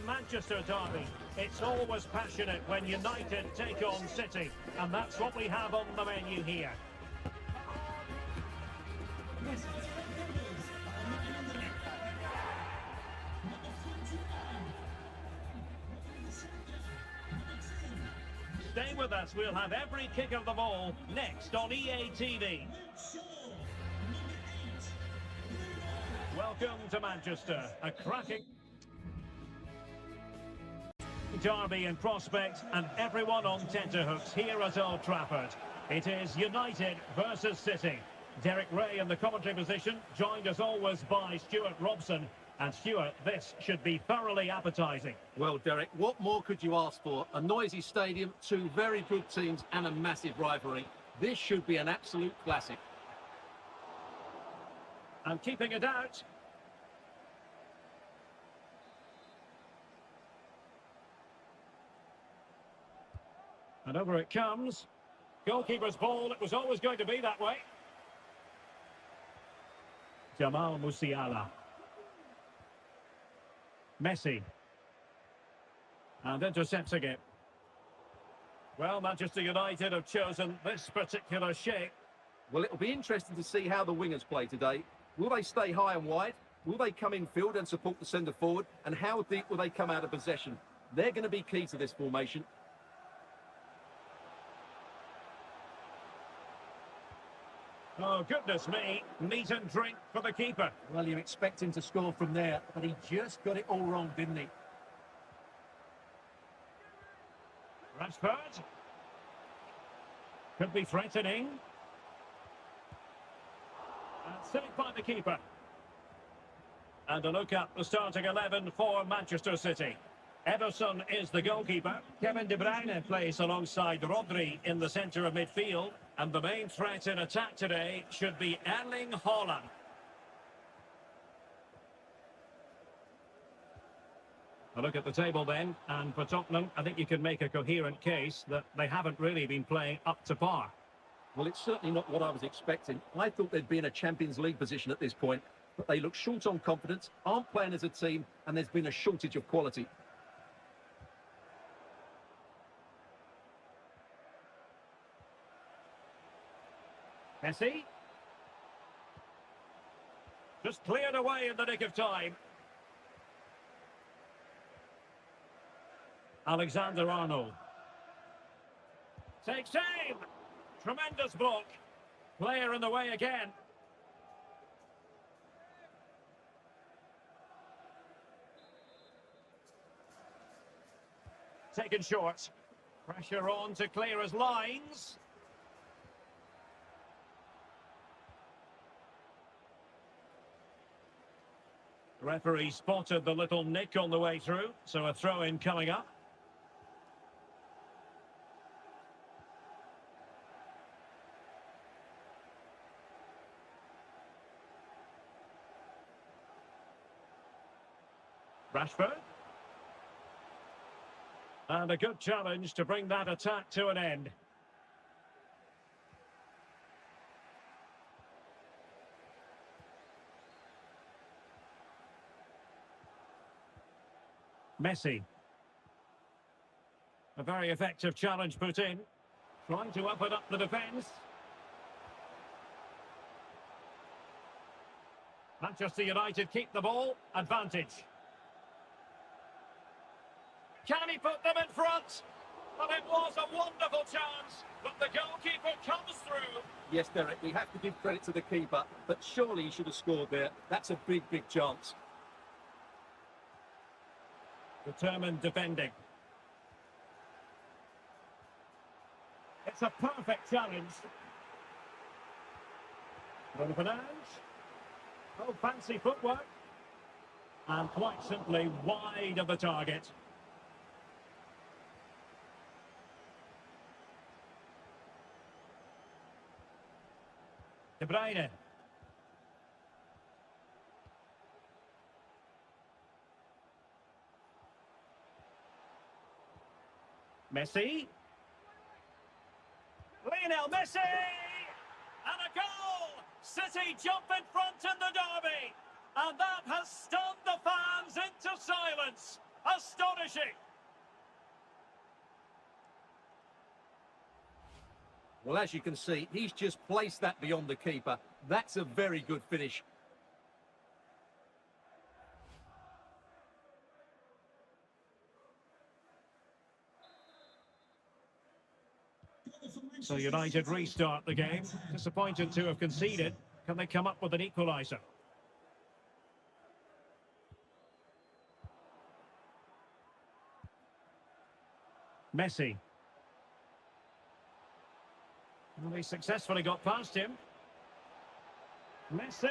Manchester derby. It's always passionate when United take on City, and that's what we have on the menu here. Stay with us, we'll have every kick of the ball next on EA TV. Welcome to Manchester, a cracking derby in prospect and everyone on tenterhooks here at Old Trafford. It is United versus City. Derek Ray in the commentary position, joined as always by Stuart Robson. And Stuart, this should be thoroughly appetising. Well, Derek, what more could you ask for? A noisy stadium, two very good teams and a massive rivalry. This should be an absolute classic. And keeping it out. And over it comes. Goalkeeper's ball, it was always going to be that way. Jamal Musiala. Messi. And intercepting it. Well, Manchester United have chosen this particular shape. Well, it'll be interesting to see how the wingers play today. Will they stay high and wide? Will they come in field and support the centre forward? And how deep will they come out of possession? They're going to be key to this formation. Oh, goodness me. Meat and drink for the keeper. Well, you expect him to score from there, but he just got it all wrong, didn't he? Rashford. Could be threatening. And saved by the keeper. And a look at the starting 11 for Manchester City. Ederson is the goalkeeper. Kevin De Bruyne plays alongside Rodri in the centre of midfield. And the main threat in attack today should be Erling Haaland. A look at the table then, and for Tottenham, I think you can make a coherent case that they haven't really been playing up to par. Well, it's certainly not what I was expecting. I thought they'd be in a Champions League position at this point, but they look short on confidence, aren't playing as a team, and there's been a shortage of quality. Messi. Just cleared away in the nick of time. Alexander-Arnold. Takes aim. Tremendous block. Player in the way again. Taken short. Pressure on to clear his lines. Referee spotted the little nick on the way through, so a throw-in coming up. Rashford. And a good challenge to bring that attack to an end. Messi. A very effective challenge put in. Trying to open up the defence. Manchester United keep the ball. Advantage. Can he put them in front? But it was a wonderful chance. But the goalkeeper comes through. Yes, Derek, we have to give credit to the keeper, but surely he should have scored there. That's a big, big chance. Determined defending. It's a perfect challenge. Ballon. Oh, fancy footwork. And quite simply wide of the target. De Bruyne. Messi. Lionel Messi! And a goal! City jump in front in the derby! And that has stunned the fans into silence. Astonishing! Well, as you can see, he's just placed that beyond the keeper. That's a very good finish. So United restart the game. Disappointed to have conceded. Can they come up with an equaliser? Messi. Well, he successfully got past him. Messi.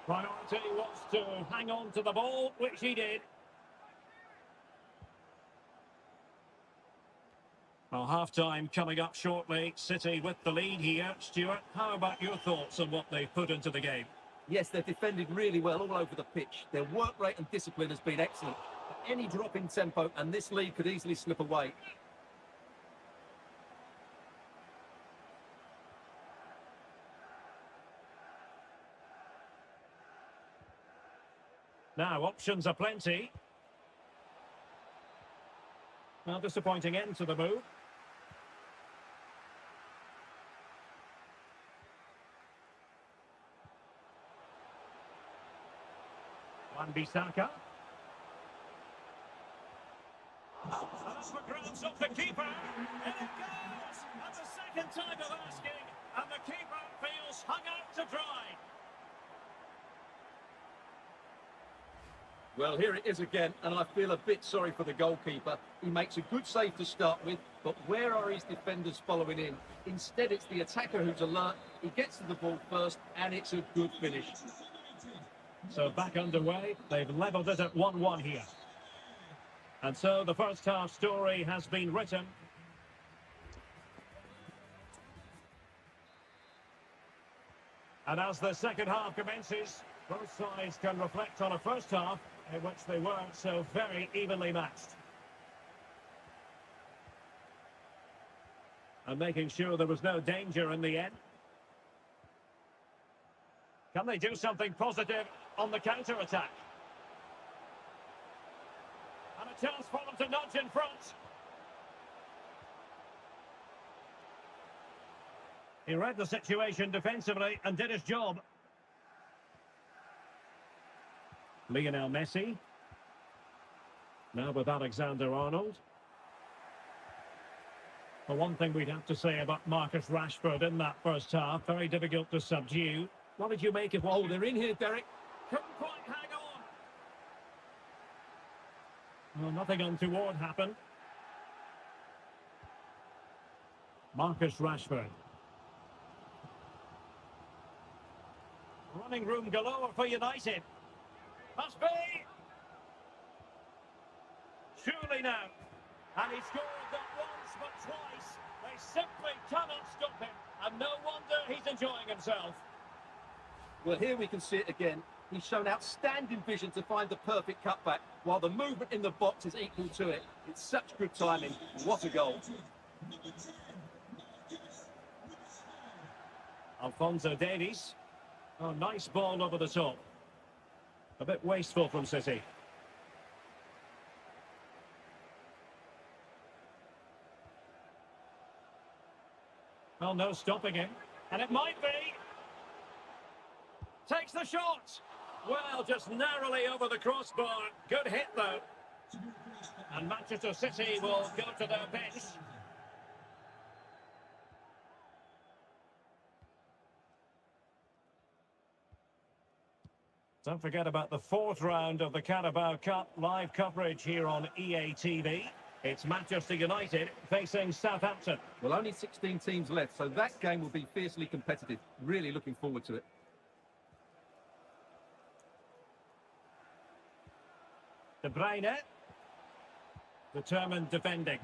Priority was to hang on to the ball, which he did. Well, half-time coming up shortly. City with the lead here. Stuart, how about your thoughts on what they've put into the game? Yes, they've defended really well all over the pitch. Their work rate and discipline has been excellent. Any drop in tempo and this lead could easily slip away. Now, options are plenty. Well, disappointing end to the move. Wan-Bissaka. That's for grabs off the keeper. And it goes! And the second time of asking. And the keeper feels hung out to dry. Well, here it is again, and I feel a bit sorry for the goalkeeper. He makes a good save to start with, but where are his defenders following in? Instead, it's the attacker who's alert. He gets to the ball first, and it's a good finish. So back underway. They've levelled it at 1-1 here. And so the first half story has been written. And as the second half commences, both sides can reflect on a first half in which they weren't so very evenly matched. And making sure there was no danger in the end. Can they do something positive on the counter-attack? And a chance for them to nudge in front. He read the situation defensively and did his job. Lionel Messi. Now with Alexander-Arnold. The one thing we'd have to say about Marcus Rashford in that first half, very difficult to subdue. What did you make of what... Oh, they're in here, Derek. Couldn't quite hang on. Well, nothing untoward happened. Marcus Rashford. Running room galore for United. Must be! Surely now. And he scored not once but twice. They simply cannot stop him. And no wonder he's enjoying himself. Well, here we can see it again. He's shown outstanding vision to find the perfect cutback, while the movement in the box is equal to it. It's such good timing. What a goal. Alphonso Davies. Oh, nice ball over the top. A bit wasteful from City. Well, no stopping him. And it might be. Takes the shot. Well, just narrowly over the crossbar. Good hit, though. And Manchester City will go to their bench. Don't forget about the fourth round of the Carabao Cup live coverage here on EA TV. It's Manchester United facing Southampton. Well, only 16 teams left, so that game will be fiercely competitive. Really looking forward to it. De Bruyne. Determined defending.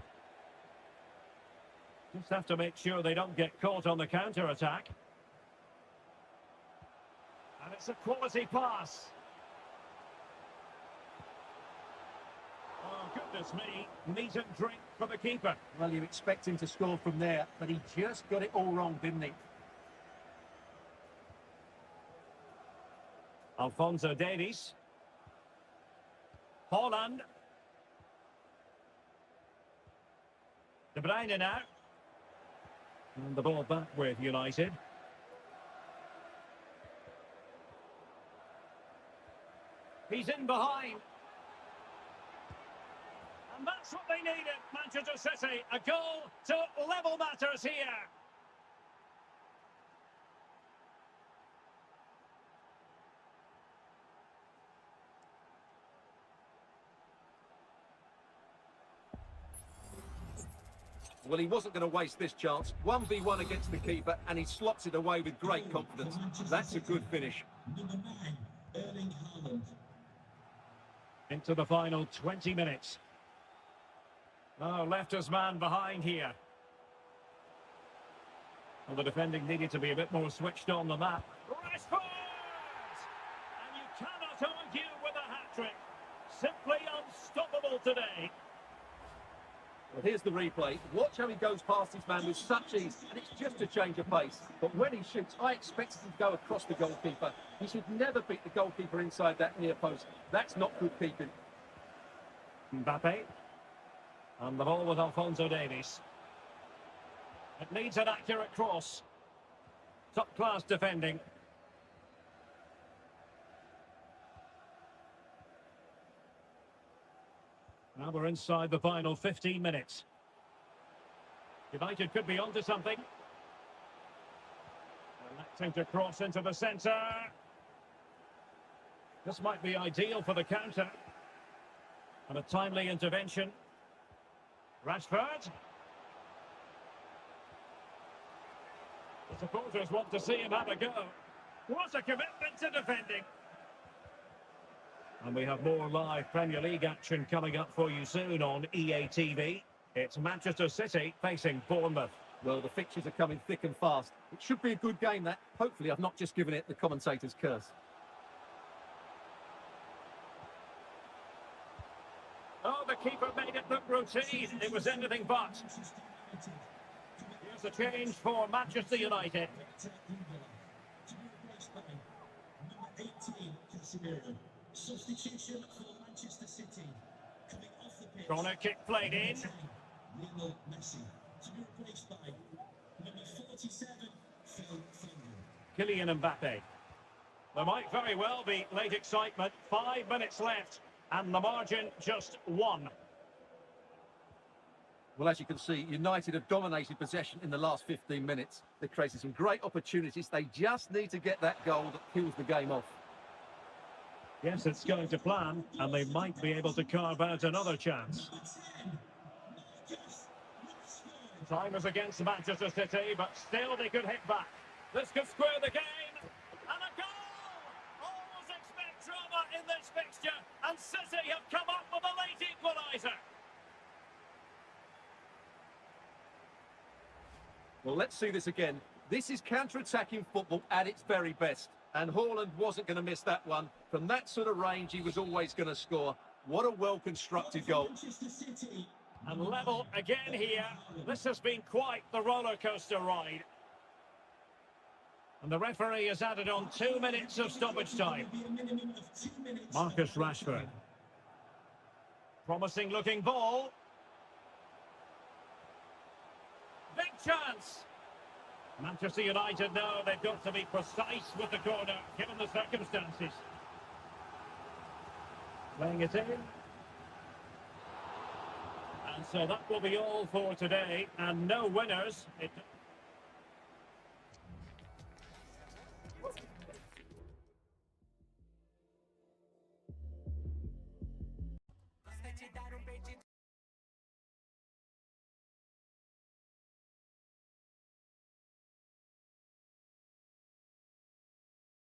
Just have to make sure they don't get caught on the counter-attack. And it's a quality pass. Oh, goodness me. Meat and drink for the keeper. Well, you expect him to score from there, but he just got it all wrong, didn't he? Alphonso Davies. Haaland. De Bruyne now. And the ball back with United. He's in behind. And that's what they needed, Manchester City. A goal to level matters here. Well, he wasn't going to waste this chance. 1v1 against the keeper, and he slots it away with great confidence. That's a good finish. Number 9, Haaland. Into the final 20 minutes. Oh, left his man behind here. Well, the defending needed to be a bit more switched on than that. Rashford! And you cannot argue with a hat-trick. Simply unstoppable today. Well, here's the replay. Watch how he goes past his man with such ease, and it's just a change of pace. But when he shoots, I expect him to go across the goalkeeper. He should never beat the goalkeeper inside that near post. That's not good keeping. Mbappe. And the ball with Alphonso Davies. It needs an accurate cross. Top-class defending. Now we're inside the final 15 minutes. United could be onto something. Electing to cross into the centre. This might be ideal for the counter. And a timely intervention. Rashford. The supporters want to see him have a go. What a commitment to defending. And we have more live Premier League action coming up for you soon on EA TV. It's Manchester City facing Bournemouth. Well, the fixtures are coming thick and fast. It should be a good game, that. Hopefully, I've not just given it the commentator's curse. Oh, the keeper made it look routine. It was anything but. Here's a change for Manchester United. Number 18, substitution for Manchester City. Coming off the pitch. Corner kick played in. Lionel Messi to be replaced by number 47, Phil Foden. Kylian Mbappe. There might very well be late excitement. 5 minutes left, and the margin just 1. Well, as you can see, United have dominated possession in the last 15 minutes. They've created some great opportunities. They just need to get that goal that kills the game off. Yes, it's going to plan, and they might be able to carve out another chance. Time is against Manchester City, but still they could hit back. This could square the game, and a goal! Always expect drama in this fixture, and City have come up with a late equaliser. Well, let's see this again. This is counter-attacking football at its very best. And Haaland wasn't going to miss that one. From that sort of range, he was always going to score. What a well-constructed goal. And level again here. This has been quite the roller coaster ride. And the referee has added on 2 minutes of stoppage time. Marcus Rashford. Promising looking ball. Big chance. Manchester United know they've got to be precise with the corner, given the circumstances. Playing it in. And so that will be all for today, and no winners.